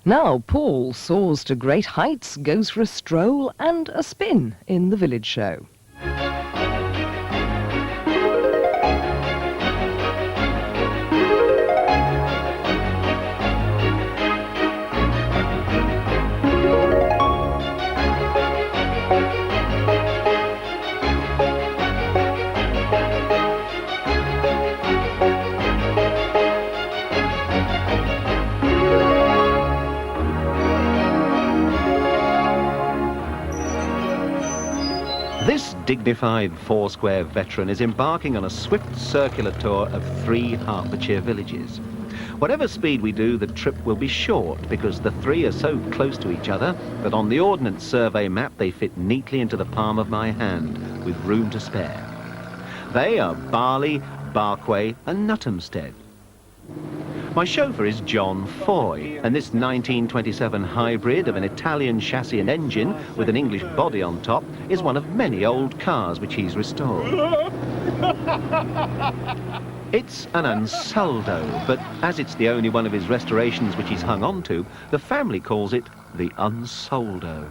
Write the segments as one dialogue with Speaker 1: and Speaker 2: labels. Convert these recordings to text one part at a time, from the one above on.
Speaker 1: Now Paul soars to great heights, goes for a stroll and a spin in the village show.
Speaker 2: This dignified Foursquare veteran is embarking on a swift circular tour of 3 Hertfordshire villages. Whatever speed we do, the trip will be short because the 3 are so close to each other that on the Ordnance Survey map they fit neatly into the palm of my hand with room to spare. They are Barley, Barkway and Nuthampstead. My chauffeur is John Foy, and this 1927 hybrid of an Italian chassis and engine with an English body on top is one of many old cars which he's restored. It's an Ansaldo, but as it's the only one of his restorations which he's hung on to, the family calls it the Ansaldo.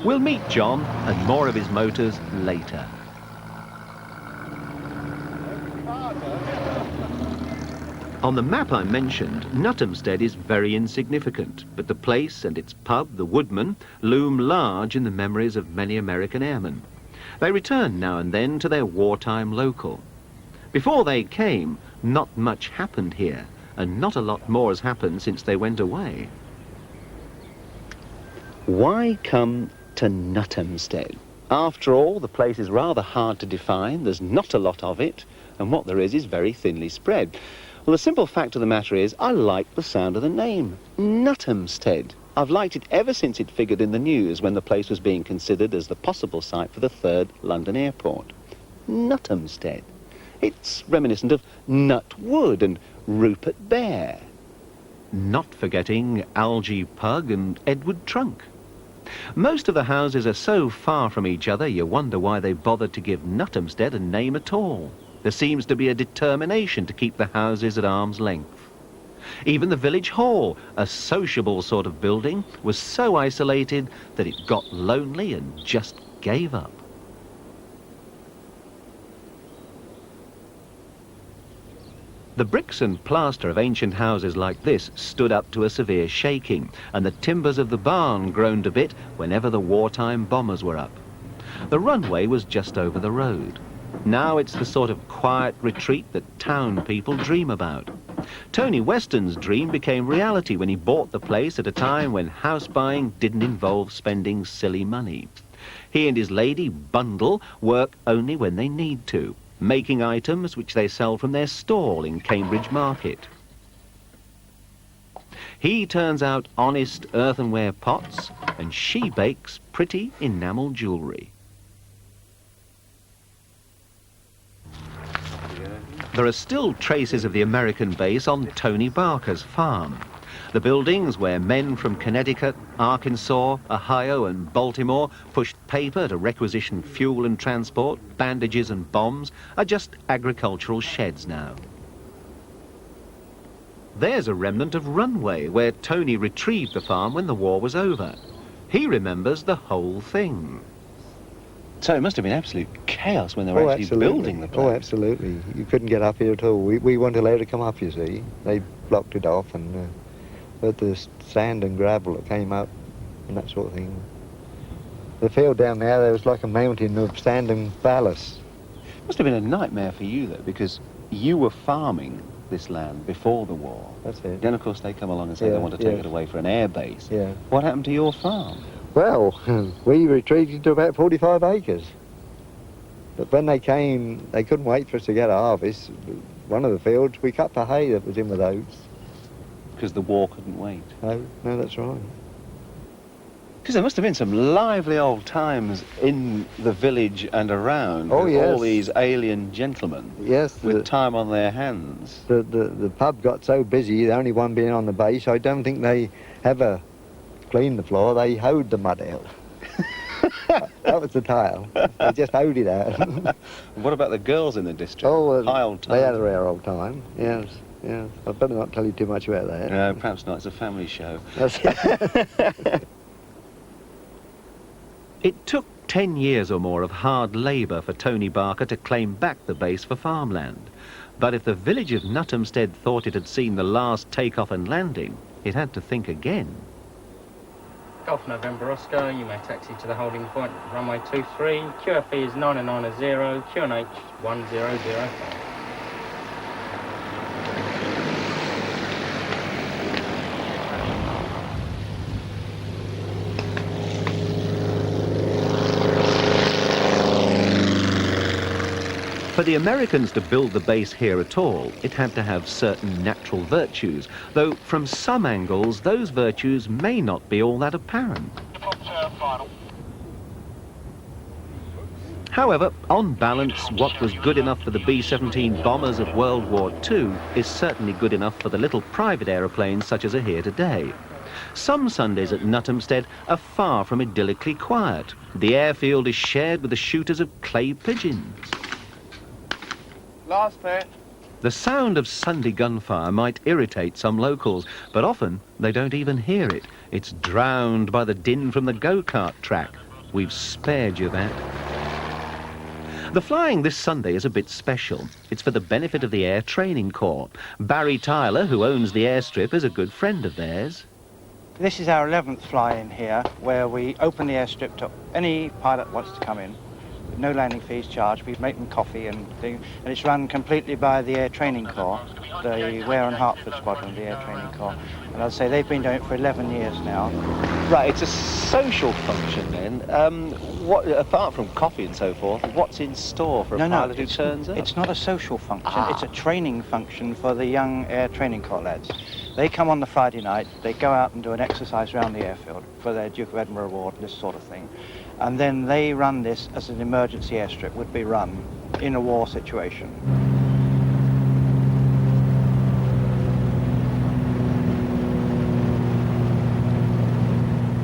Speaker 2: We'll meet John and more of his motors later. On the map I mentioned, Nuthampstead is very insignificant, but the place and its pub, the Woodman, loom large in the memories of many American airmen. They return now and then to their wartime local. Before they came, not much happened here, and not a lot more has happened since they went away. Why come to Nuthampstead? After all, the place is rather hard to define, there's not a lot of it, and what there is very thinly spread. Well, the simple fact of the matter is, I like the sound of the name, Nuthampstead. I've liked it ever since it figured in the news when the place was being considered as the possible site for the 3rd London airport. Nuthampstead. It's reminiscent of Nut Wood and Rupert Bear. Not forgetting Algie Pug and Edward Trunk. Most of the houses are so far from each other, you wonder why they bothered to give Nuthampstead a name at all. There seems to be a determination to keep the houses at arm's length. Even the village hall, a sociable sort of building, was so isolated that it got lonely and just gave up. The bricks and plaster of ancient houses like this stood up to a severe shaking, and the timbers of the barn groaned a bit whenever the wartime bombers were up. The runway was just over the road. Now it's the sort of quiet retreat that town people dream about. Tony Weston's dream became reality when he bought the place at a time when house buying didn't involve spending silly money. He and his lady, Bundle, work only when they need to, making items which they sell from their stall in Cambridge Market. He turns out honest earthenware pots, and she bakes pretty enamel jewellery. There are still traces of the American base on Tony Barker's farm. The buildings where men from Connecticut, Arkansas, Ohio and Baltimore pushed paper to requisition fuel and transport, bandages and bombs, are just agricultural sheds now. There's a remnant of runway where Tony retrieved the farm when the war was over. He remembers the whole thing. So it must have been absolute chaos when they were actually building the place.
Speaker 3: Oh, absolutely. You couldn't get up here at all. We weren't allowed to come up, you see. They blocked it off, and but the sand and gravel that came up and that sort of thing. The field down there was like a mountain of sand and ballast.
Speaker 2: It must have been a nightmare for you, though, because you were farming this land before the war.
Speaker 3: That's it.
Speaker 2: Then, of course, they come along and say they want to take it away for an air base.
Speaker 3: Yeah.
Speaker 2: What happened to your farm?
Speaker 3: Well, we retreated to about 45 acres. But when they came, they couldn't wait for us to get a harvest. One of the fields, we cut the hay that was in with those.
Speaker 2: Because the war couldn't wait?
Speaker 3: No, that's right.
Speaker 2: Because there must have been some lively old times in the village and around.
Speaker 3: Oh,
Speaker 2: with
Speaker 3: yes.
Speaker 2: all these alien gentlemen.
Speaker 3: Yes.
Speaker 2: With time on their hands.
Speaker 3: The pub got so busy, the only one being on the base, I don't think they ever cleaned the floor, they hoed the mud out. That was the tile. They just hoed it out.
Speaker 2: What about the girls in the district?
Speaker 3: Oh,
Speaker 2: high old time.
Speaker 3: They had a rare old time, yes. Yeah, I'd better not tell you too much about that.
Speaker 2: No, perhaps not. It's a family show.
Speaker 3: That's it.
Speaker 2: It took 10 years or more of hard labour for Tony Barker to claim back the base for farmland. But if the village of Nuthampstead thought it had seen the last take-off and landing, it had to think again.
Speaker 4: Golf November Oscar, you may taxi to the holding point, runway 23, QFE is 990, QNH 1005.
Speaker 2: For the Americans to build the base here at all, it had to have certain natural virtues, though from some angles those virtues may not be all that apparent. However, on balance, what was good enough for the B-17 bombers of World War II is certainly good enough for the little private aeroplanes such as are here today. Some Sundays at Nuthampstead are far from idyllically quiet. The airfield is shared with the shooters of clay pigeons.
Speaker 4: Last pair.
Speaker 2: The sound of Sunday gunfire might irritate some locals, but often they don't even hear it. It's drowned by the din from the go-kart track. We've spared you that. The flying this Sunday is a bit special. It's for the benefit of the Air Training Corps. Barry Tyler, who owns the airstrip, is a good friend of theirs.
Speaker 5: This is our 11th fly-in here, where we open the airstrip to any pilot wants to come in. No landing fees charged. We make them coffee and things, and it's run completely by the Air Training Corps, the Ware and Hertford Squadron, the Air Training Corps. And I'd say they've been doing it for 11 years now.
Speaker 2: Right, it's a social function then. What, apart from coffee and so forth, what's in store for a pilot who turns up?
Speaker 5: It's not a social function. It's a training function for the young Air Training Corps lads. They come on the Friday night, they go out and do an exercise around the airfield for their Duke of Edinburgh Award, this sort of thing. And then they run this as an emergency airstrip would be run in a war situation.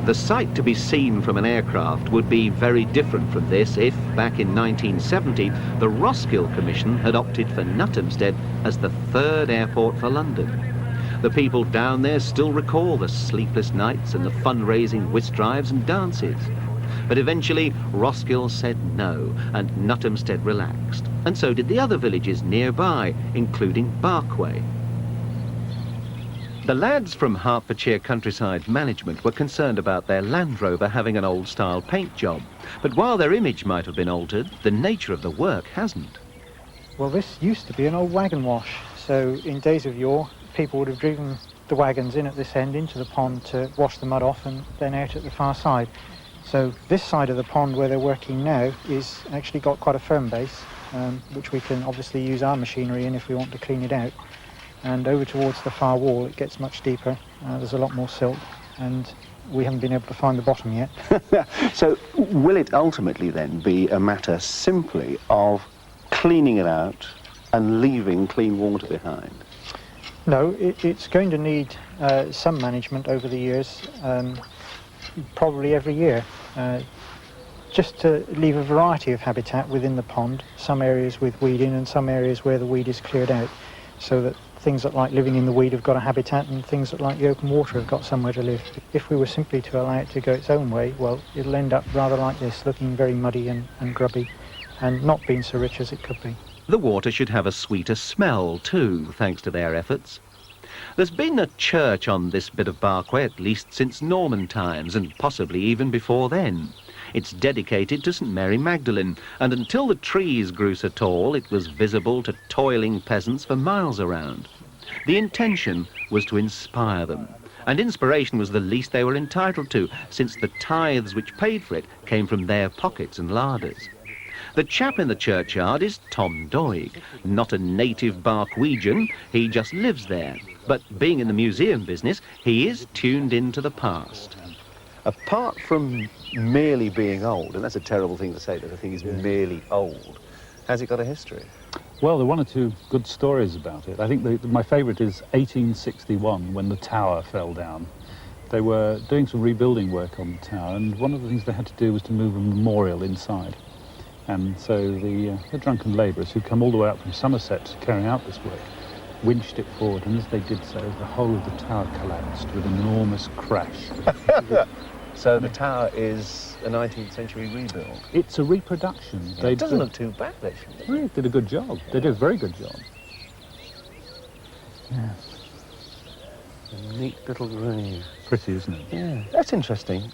Speaker 2: The sight to be seen from an aircraft would be very different from this if, back in 1970, the Roskill Commission had opted for Nuthampstead as the third airport for London. The people down there still recall the sleepless nights and the fundraising whist drives and dances. But eventually, Roskill said no, and Nuthampstead relaxed. And so did the other villages nearby, including Barkway. The lads from Hertfordshire Countryside Management were concerned about their Land Rover having an old-style paint job. But while their image might have been altered, the nature of the work hasn't.
Speaker 6: Well, this used to be an old wagon wash. So in days of yore, people would have driven the wagons in at this end into the pond to wash the mud off and then out at the far side. So this side of the pond where they're working now is actually got quite a firm base, which we can obviously use our machinery in if we want to clean it out. And over towards the far wall it gets much deeper, there's a lot more silt, and we haven't been able to find the bottom yet.
Speaker 2: So will it ultimately then be a matter simply of cleaning it out and leaving clean water behind?
Speaker 6: No, it's going to need some management over the years, probably every year, just to leave a variety of habitat within the pond, some areas with weed in and some areas where the weed is cleared out, so that things that like living in the weed have got a habitat and things that like the open water have got somewhere to live. If we were simply to allow it to go its own way, well, it'll end up rather like this, looking very muddy and grubby, and not being so rich as it could be.
Speaker 2: The water should have a sweeter smell too, thanks to their efforts. There's been a church on this bit of Barkway at least since Norman times, and possibly even before then. It's dedicated to St Mary Magdalene, and until the trees grew so tall, it was visible to toiling peasants for miles around. The intention was to inspire them, and inspiration was the least they were entitled to, since the tithes which paid for it came from their pockets and larders. The chap in the churchyard is Tom Doig, not a native Barkwegian, he just lives there. But being in the museum business, he is tuned into the past. Apart from merely being old, and that's a terrible thing to say, that a thing is merely old, has it got a history?
Speaker 7: Well, there are one or two good stories about it. I think my favourite is 1861, when the tower fell down. They were doing some rebuilding work on the tower, and one of the things they had to do was to move a memorial inside. And so the drunken labourers who come all the way up from Somerset to carry out this work winched it forward, and as they did so, the whole of the tower collapsed with an enormous crash.
Speaker 2: So the tower is a 19th century rebuild?
Speaker 7: It's a reproduction.
Speaker 2: It doesn't look too bad, actually.
Speaker 7: They did a good job. They did a very good job. Yeah.
Speaker 2: A neat little grave.
Speaker 7: Pretty, isn't it?
Speaker 2: Yeah, that's interesting.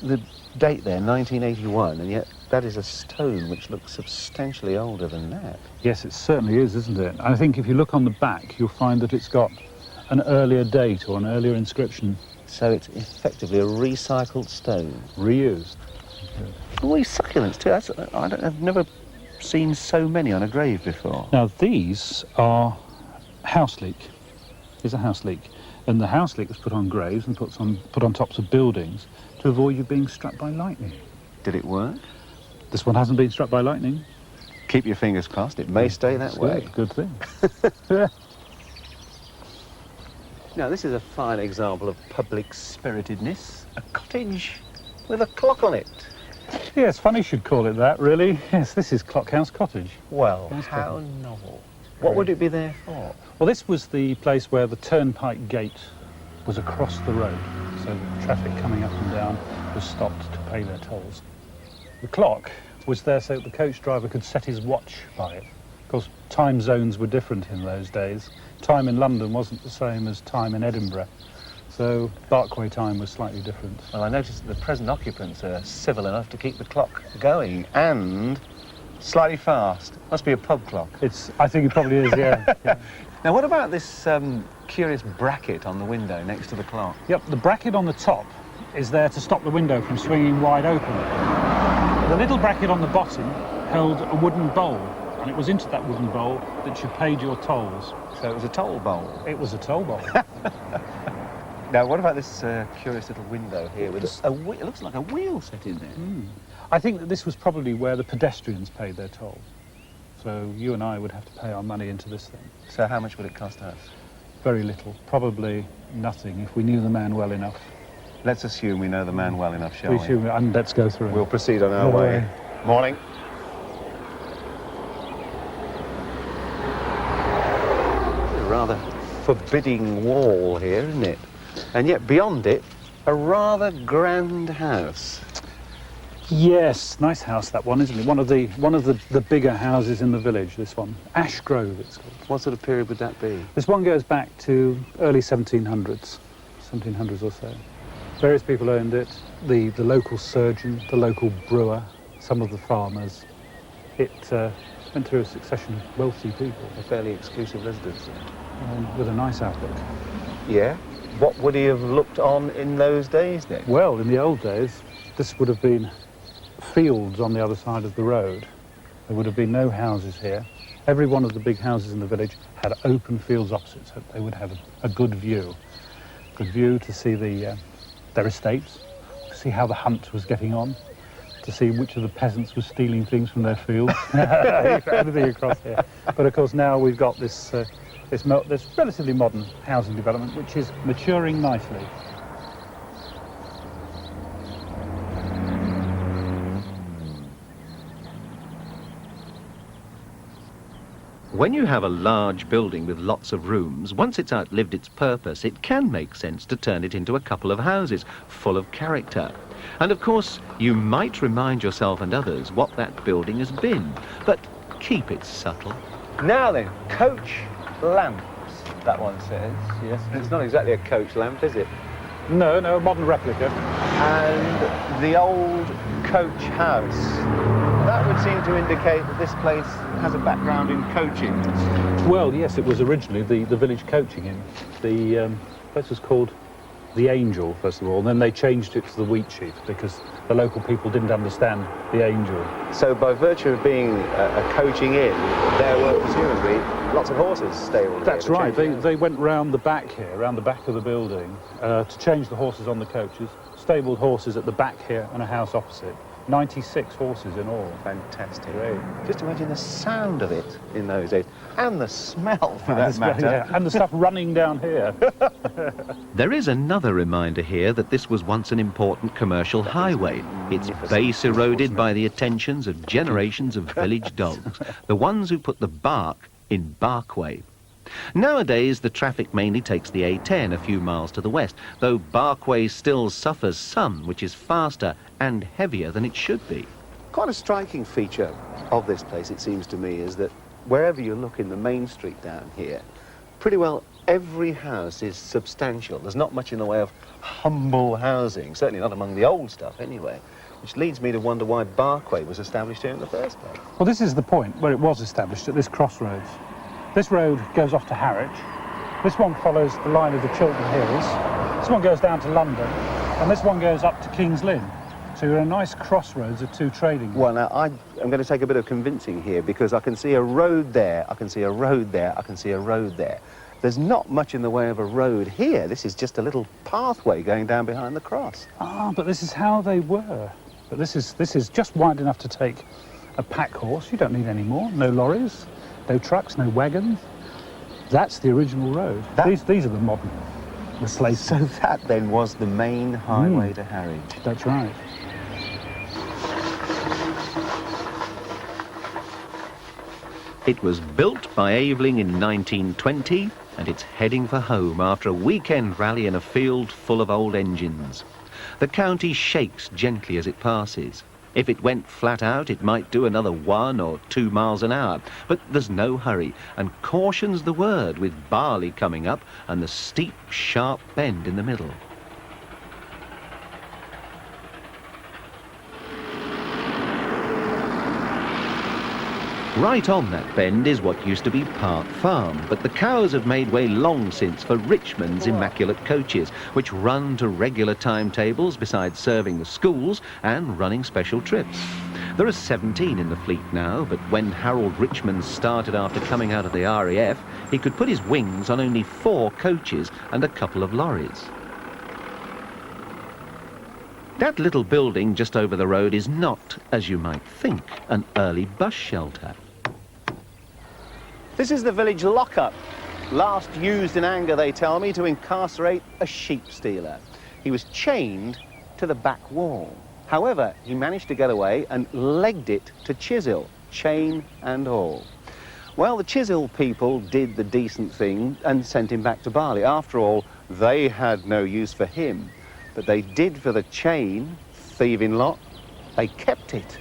Speaker 2: The date there, 1981, and yet that is a stone which looks substantially older than that.
Speaker 7: Yes, it certainly is, isn't it? I think if you look on the back, you'll find that it's got an earlier date or an earlier inscription.
Speaker 2: So it's effectively a recycled stone.
Speaker 7: Reused.
Speaker 2: Oh, these succulents too. I've never seen so many on a grave before.
Speaker 7: Now, these are house leek. These are house leek. And the house leek was put on graves and put on tops of buildings to avoid you being struck by lightning.
Speaker 2: Did it work?
Speaker 7: This one hasn't been struck by lightning.
Speaker 2: Keep your fingers crossed. It may stay that way.
Speaker 7: Good thing. Yeah.
Speaker 2: Now, this is a fine example of public spiritedness. A cottage with a clock on it.
Speaker 7: Yes, funny you should call it that, really. Yes, this is Coachouse Cottage.
Speaker 2: Well,
Speaker 7: Nice
Speaker 2: how
Speaker 7: cottage.
Speaker 2: novel. What would it be there for?
Speaker 7: Well, this was the place where the turnpike gate was across the road, so the traffic coming up and down was stopped to pay their tolls. The clock was there so that the coach driver could set his watch by it. Of course, time zones were different in those days. Time in London wasn't the same as time in Edinburgh, so Barkway time was slightly different.
Speaker 2: Well, I noticed that the present occupants are civil enough to keep the clock going and slightly fast. Must be a pub clock.
Speaker 7: I think it probably is, yeah. Yeah.
Speaker 2: Now, what about this curious bracket on the window next to the clock?
Speaker 7: Yep, the bracket on the top is there to stop the window from swinging wide open. The little bracket on the bottom held a wooden bowl, and it was into that wooden bowl that you paid your tolls.
Speaker 2: So it was a toll bowl.
Speaker 7: It was a toll bowl.
Speaker 2: Now, what about this curious little window here with it looks like a wheel set in there?
Speaker 7: Mm. I think that this was probably where the pedestrians paid their toll. So you and I would have to pay our money into this thing.
Speaker 2: So how much would it cost us?
Speaker 7: Very little, probably nothing, if we knew the man well enough.
Speaker 2: Let's assume we know the man well enough, shall we?
Speaker 7: And let's go through.
Speaker 2: We'll proceed on our way. Morning. A rather forbidding wall here, isn't it? And yet beyond it, a rather grand house.
Speaker 7: Yes, nice house that one, isn't it? One of the bigger houses in the village, this one. Ashgrove, it's called.
Speaker 2: What sort of period would that be?
Speaker 7: This one goes back to early 1700s or so. Various people owned it, the local surgeon, the local brewer, some of the farmers. It went through a succession of wealthy people.
Speaker 2: A fairly exclusive residence then.
Speaker 7: With a nice outlook.
Speaker 2: Yeah? What would he have looked on in those days then?
Speaker 7: Well, in the old days, this would have been fields on the other side of the road. There would have been no houses here. Every one of the big houses in the village had open fields opposite, so they would have a good view. Good view to see their estates, to see how the hunt was getting on, to see which of the peasants was stealing things from their fields. Everything across here. But of course now we've got this relatively modern housing development which is maturing nicely.
Speaker 8: When you have a large building with lots of rooms, once it's outlived its purpose, it can make sense to turn it into a couple of houses full of character. And of course, you might remind yourself and others what that building has been, but keep it subtle.
Speaker 2: Now then, coach lamps, that one says.
Speaker 7: Yes.
Speaker 2: It's not exactly a coach lamp, is it?
Speaker 7: No, a modern replica.
Speaker 2: And the old coach house. That would seem to indicate that this place has a background in coaching.
Speaker 7: Well, yes, it was originally the village coaching inn. The place was called the Angel, first of all, and then they changed it to the Wheat Sheaf because the local people didn't understand the Angel.
Speaker 2: So by virtue of being a coaching inn, there were presumably lots of horses stabled.
Speaker 7: That's right. They went round the back here, round the back of the building, to change the horses on the coaches, stabled horses at the back here and a house opposite. 96 horses in all.
Speaker 2: Fantastic. Great. Just imagine the sound of it in those days. And the smell, for that matter.
Speaker 7: Yeah, and the stuff running down here.
Speaker 8: There is another reminder here that this was once an important commercial highway, its base eroded by the attentions of generations of village dogs, the ones who put the bark in Barkway. Nowadays, the traffic mainly takes the A10 a few miles to the west, though Barkway still suffers some, which is faster and heavier than it should be.
Speaker 2: Quite a striking feature of this place, it seems to me, is that wherever you look in the main street down here, pretty well every house is substantial. There's not much in the way of humble housing, certainly not among the old stuff anyway, which leads me to wonder why Barkway was established here in the first place.
Speaker 7: Well, this is the point where it was established, at this crossroads. This road goes off to Harwich. This one follows the line of the Chiltern Hills. This one goes down to London, and this one goes up to King's Lynn. So you're a nice crossroads of two trading.
Speaker 2: Well, now, I'm going to take a bit of convincing here, because I can see a road there, I can see a road there, I can see a road there. There's not much in the way of a road here. This is just a little pathway going down behind the cross.
Speaker 7: Ah, but this is how they were. But this is just wide enough to take a pack horse. You don't need any more. No lorries, no trucks, no wagons. That's the original road. These are the modern replacements.
Speaker 2: So that then was the main highway to Harwich.
Speaker 7: That's right.
Speaker 8: It was built by Aveling in 1920, and it's heading for home after a weekend rally in a field full of old engines. The county shakes gently as it passes. If it went flat out, it might do another 1 or 2 miles an hour, but there's no hurry, and caution's the word with Barley coming up and the steep, sharp bend in the middle. Right on that bend is what used to be Park Farm, but the cows have made way long since for Richmonds' immaculate coaches, which run to regular timetables besides serving the schools and running special trips. There are 17 in the fleet now, but when Harold Richmonds started after coming out of the RAF, he could put his wings on only 4 coaches and a couple of lorries. That little building just over the road is not, as you might think, an early bus shelter.
Speaker 2: This is the village lock-up, last used in anger, they tell me, to incarcerate a sheep stealer. He was chained to the back wall. However, he managed to get away and legged it to Chishill, chain and all. Well, the Chishill people did the decent thing and sent him back to Barley. After all, they had no use for him. But they did for the chain, thieving lot. They kept it.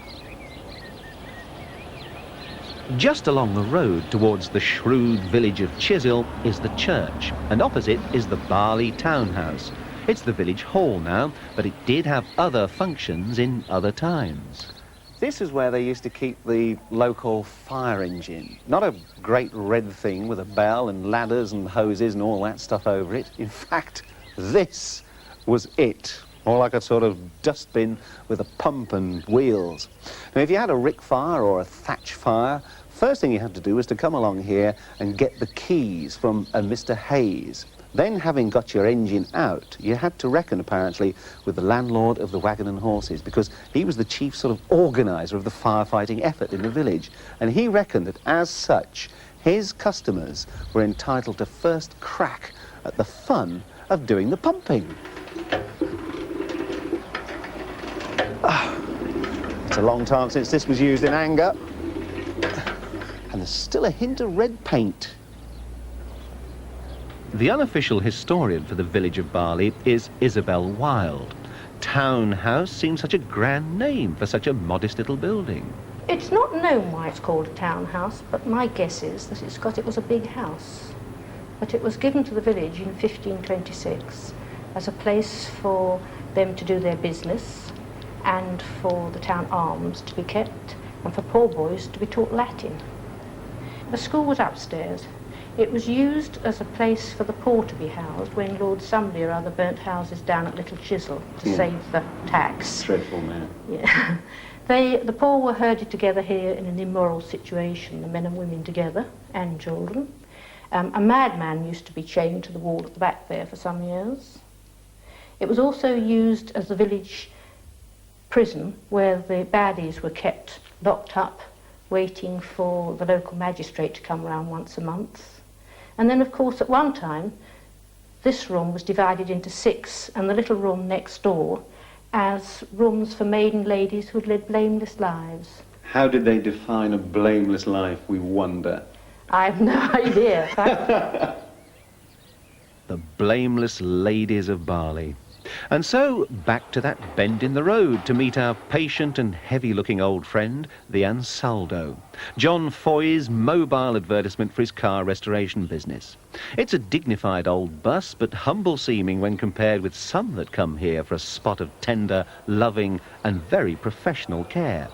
Speaker 8: Just along the road towards the shrewd village of Chishill is the church, and opposite is the Barley Town House. It's the village hall now, but it did have other functions in other times.
Speaker 2: This is where they used to keep the local fire engine. Not a great red thing with a bell and ladders and hoses and all that stuff over it. In fact, this was it, more like a sort of dustbin with a pump and wheels. Now, if you had a rick fire or a thatch fire, first thing you had to do was to come along here and get the keys from a Mr. Hayes. Then, having got your engine out, you had to reckon, apparently, with the landlord of the Wagon and Horses, because he was the chief sort of organiser of the firefighting effort in the village. And he reckoned that, as such, his customers were entitled to first crack at the fun of doing the pumping. It's a long time since this was used in anger. And there's still a hint of red paint.
Speaker 8: The unofficial historian for the village of Barley is Isabel Wilde. Town House seems such a grand name for such a modest little building.
Speaker 9: It's not known why it's called a town house, but my guess is that it's because it was a big house. But it was given to the village in 1526 as a place for them to do their business, and for the town arms to be kept, and for poor boys to be taught Latin. The school was upstairs. It was used as a place for the poor to be housed when Lord somebody or other burnt houses down at Little Chishill to save the tax.
Speaker 2: Dreadful man.
Speaker 9: Yeah. The poor were herded together here in an immoral situation, the men and women together, and children. A madman used to be chained to the wall at the back there for some years. It was also used as the village prison, where the baddies were kept locked up, waiting for the local magistrate to come round once a month. And then, of course, at one time, this room was divided into 6, and the little room next door as rooms for maiden ladies who had led blameless lives.
Speaker 2: How did they define a blameless life, we wonder?
Speaker 9: I have no idea.
Speaker 8: The blameless ladies of Barley. And so, back to that bend in the road to meet our patient and heavy-looking old friend, the Ansaldo. John Foy's mobile advertisement for his car restoration business. It's a dignified old bus, but humble-seeming when compared with some that come here for a spot of tender, loving and very professional care.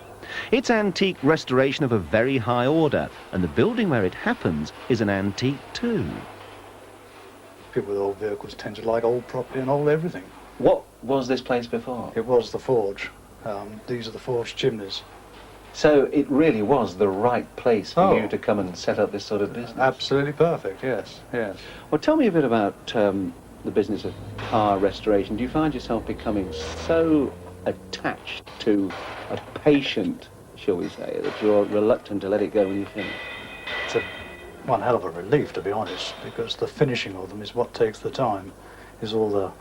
Speaker 8: It's antique restoration of a very high order, and the building where it happens is an antique too.
Speaker 10: People with old vehicles tend to like old property and old everything.
Speaker 2: What was this place before?
Speaker 10: It was the forge. These are the forge chimneys.
Speaker 2: So it really was the right place for
Speaker 10: Oh.
Speaker 2: you to come and set up this sort of business?
Speaker 10: Absolutely perfect, yes, yes.
Speaker 2: Well, tell me a bit about the business of car restoration. Do you find yourself becoming so attached to a patient, shall we say, that you're reluctant to let it go when you finish?
Speaker 10: It's one hell of a relief, to be honest, because the finishing of them is what takes the time, is all the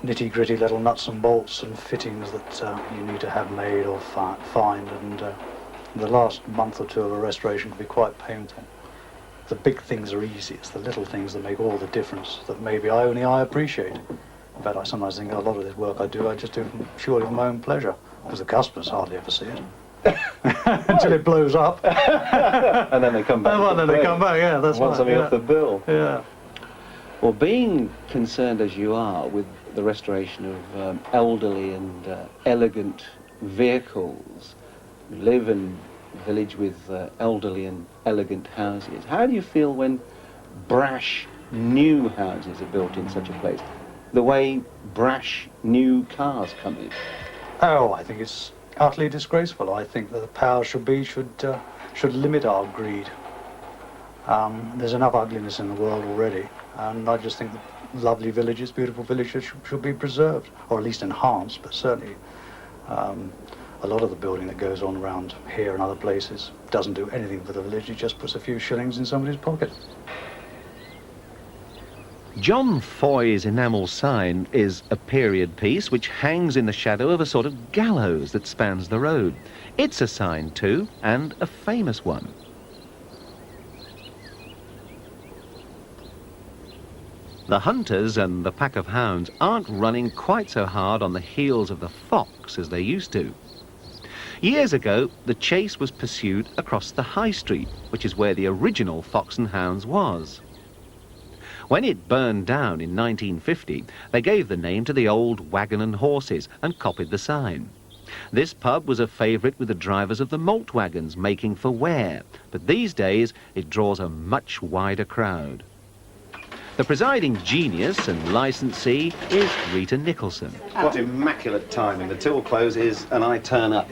Speaker 10: nitty-gritty little nuts and bolts and fittings that you need to have made or find, and the last month or two of a restoration can be quite painful. The big things are easy, it's the little things that make all the difference that maybe only I appreciate. In fact, I sometimes think a lot of this work I just do purely for my own pleasure, because the customers hardly ever see it. Until it blows up.
Speaker 2: And then they come back.
Speaker 10: And then they come back, yeah, that's
Speaker 2: want
Speaker 10: right.
Speaker 2: something
Speaker 10: Yeah.
Speaker 2: off the bill.
Speaker 10: Yeah.
Speaker 2: Well, being concerned as you are with the restoration of elderly and elegant vehicles, you live in a village with elderly and elegant houses. How do you feel when brash new houses are built in such a place? The way brash new cars come in?
Speaker 10: Oh, I think it's utterly disgraceful. I think that the power should limit our greed. There's enough ugliness in the world already, and I just think that lovely villages, beautiful villages should be preserved, or at least enhanced, but certainly a lot of the building that goes on around here and other places doesn't do anything for the village, it just puts a few shillings in somebody's pocket.
Speaker 8: John Foy's enamel sign is a period piece which hangs in the shadow of a sort of gallows that spans the road. It's a sign too, and a famous one. The hunters and the pack of hounds aren't running quite so hard on the heels of the fox as they used to. Years ago, the chase was pursued across the High Street, which is where the original Fox and Hounds was. When it burned down in 1950, they gave the name to the old wagon and horses and copied the sign. This pub was a favourite with the drivers of the malt wagons making for Ware, but these days it draws a much wider crowd. The presiding genius and licensee is Rita Nicholson.
Speaker 2: What immaculate timing. The till closes and I turn up.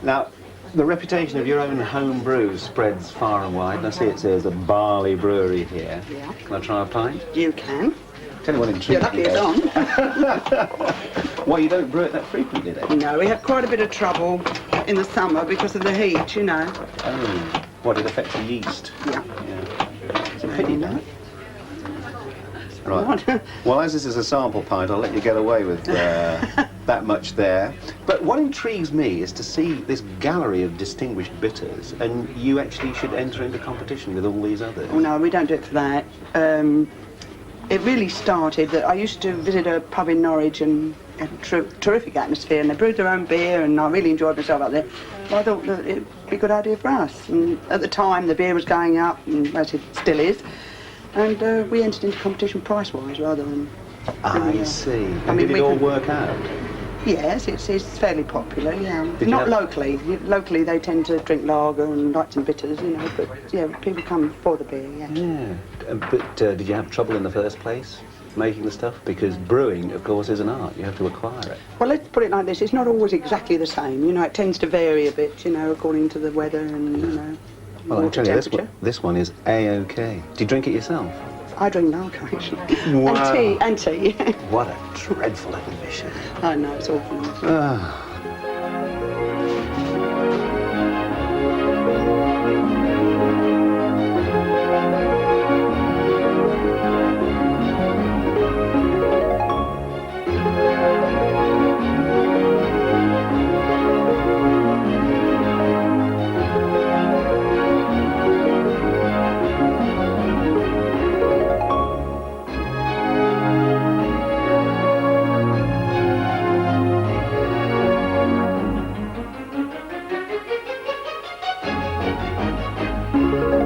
Speaker 2: Now, the reputation of your own home brew spreads far and wide. I see it says a Barley brewery here.
Speaker 11: Yeah.
Speaker 2: Can I try a pint?
Speaker 11: You can.
Speaker 2: Tell you what intrigues
Speaker 11: You're lucky
Speaker 2: me.
Speaker 11: it's on.
Speaker 2: Well, you don't brew it that frequently then?
Speaker 11: No, we had quite a bit of trouble in the summer because of the heat, you know.
Speaker 2: Oh, what, it affects the yeast?
Speaker 11: Yeah.
Speaker 2: It's a pity, that. Right. Well, as this is a sample pint, I'll let you get away with that much there. But what intrigues me is to see this gallery of distinguished bitters, and you actually should enter into competition with all these others.
Speaker 11: Oh, no, we don't do it for that. It really started that I used to visit a pub in Norwich and had a terrific atmosphere, and they brewed their own beer, and I really enjoyed myself up there. Well, I thought that it'd be a good idea for us. And at the time, the beer was going up, and as it still is. And we entered into competition price-wise rather than...
Speaker 2: I see. And did it all work out?
Speaker 11: Yes, it's fairly popular, yeah. Not locally. Locally, they tend to drink lager and lights and bitters, you know, but, yeah, people come for the beer, yeah.
Speaker 2: Yeah. But did you have trouble in the first place making the stuff? Because brewing, of course, is an art. You have to acquire it.
Speaker 11: Well, let's put it like this. It's not always exactly the same. You know, it tends to vary a bit, you know, according to the weather and, you know,
Speaker 2: Well, I'll
Speaker 11: water
Speaker 2: tell you,
Speaker 11: temperature.
Speaker 2: this one is A-OK. Do you drink it yourself?
Speaker 11: I drink lager, actually.
Speaker 2: Wow.
Speaker 11: And tea.
Speaker 2: What a dreadful exhibition.
Speaker 11: I know, it's awful.
Speaker 2: Ah.
Speaker 1: Bye.